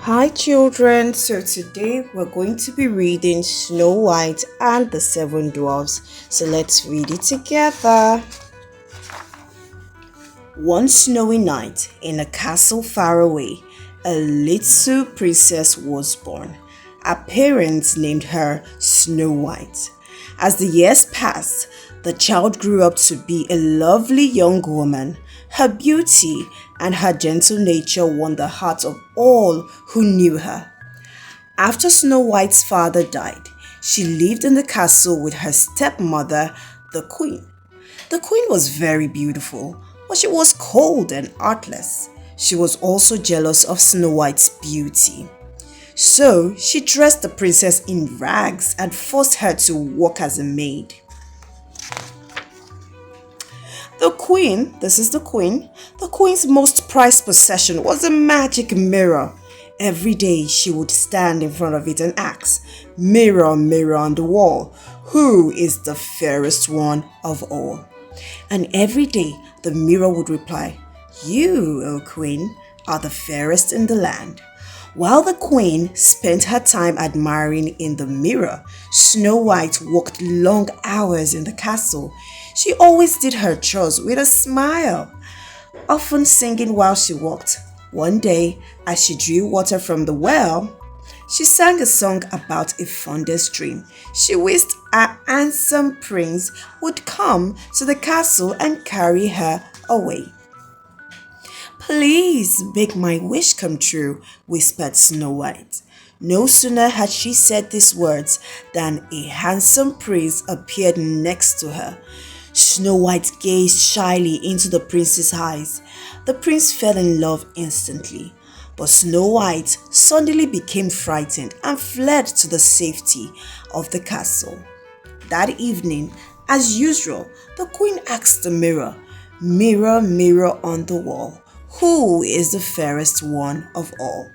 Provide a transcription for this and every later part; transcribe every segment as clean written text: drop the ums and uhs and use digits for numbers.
Hi children, so today we're going to be reading Snow White and the Seven Dwarfs. So let's read it together. One snowy night in a castle far away, a little princess was born. Her parents named her Snow White. As the years passed, the child grew up to be a lovely young woman. Her beauty and her gentle nature won the hearts of all who knew her. After Snow White's father died, she lived in the castle with her stepmother, the queen. The queen was very beautiful, but she was cold and artless. She was also jealous of Snow White's beauty. So she dressed the princess in rags and forced her to work as a maid. The queen, this is the queen's most prized possession was a magic mirror. Every day she would stand in front of it and ask, "Mirror, mirror on the wall, who is the fairest one of all?" And every day the mirror would reply, "You, O queen, are the fairest in the land." While the queen spent her time admiring in the mirror, Snow White worked long hours in the castle. She always did her chores with a smile, often singing while she worked. One day, as she drew water from the well, she sang a song about a fondest dream. She wished a handsome prince would come to the castle and carry her away. "Please make my wish come true," whispered Snow White. No sooner had she said these words than a handsome prince appeared next to her. Snow White gazed shyly into the prince's eyes. The prince fell in love instantly, but Snow White suddenly became frightened and fled to the safety of the castle. That evening, as usual, the queen asked the mirror, "Mirror, mirror on the wall, who is the fairest one of all?"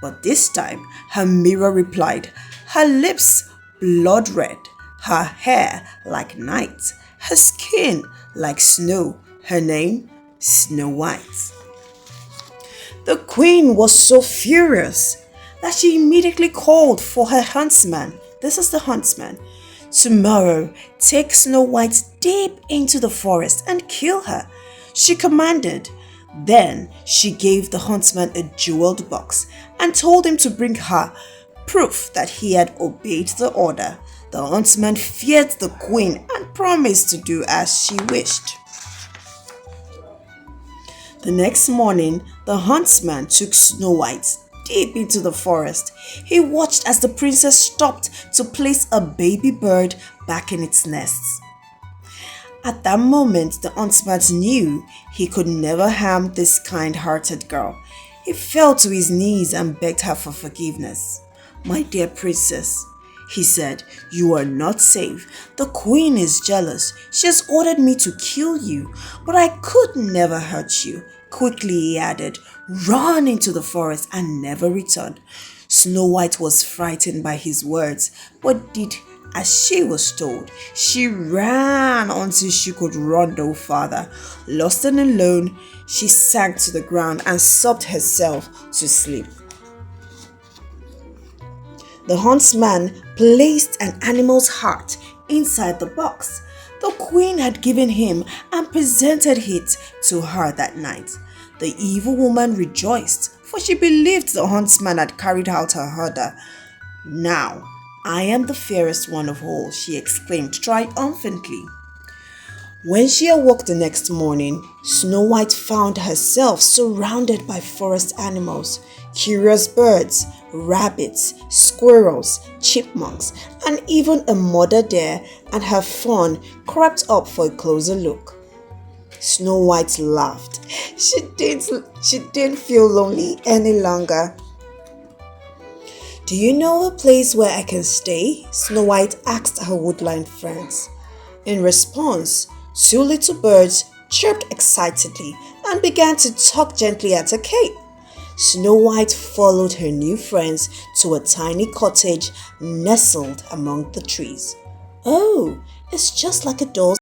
But this time, her mirror replied, her lips blood red, her hair like night, her skin like snow, her name Snow White. The queen was so furious that she immediately called for her huntsman. This is the huntsman. "Tomorrow, take Snow White deep into the forest and kill her," she commanded. Then she gave the huntsman a jeweled box and told him to bring her proof that he had obeyed the order. The huntsman feared the queen and promised to do as she wished. The next morning, the huntsman took Snow White deep into the forest. He watched as the princess stopped to place a baby bird back in its nest. At that moment, the huntsman knew he could never harm this kind-hearted girl. He fell to his knees and begged her for forgiveness. "My dear princess," he said, "you are not safe. The queen is jealous. She has ordered me to kill you, but I could never hurt you." Quickly he added, "Run into the forest and never return." Snow White was frightened by his words, but did as she was told. She ran until she could run no farther. Lost and alone, she sank to the ground and sobbed herself to sleep. The huntsman placed an animal's heart inside the box the queen had given him and presented it to her that night. The evil woman rejoiced, for she believed the huntsman had carried out her order. "Now, I am the fairest one of all," she exclaimed triumphantly. When she awoke the next morning, Snow White found herself surrounded by forest animals, curious birds, rabbits, squirrels, chipmunks, and even a mother deer and her fawn crept up for a closer look. Snow White laughed. She didn't feel lonely any longer. "Do you know a place where I can stay?" Snow White asked her woodland friends. In response, two little birds chirped excitedly and began to tug gently at her cape. Snow White followed her new friends to a tiny cottage nestled among the trees. "Oh, it's just like a doll's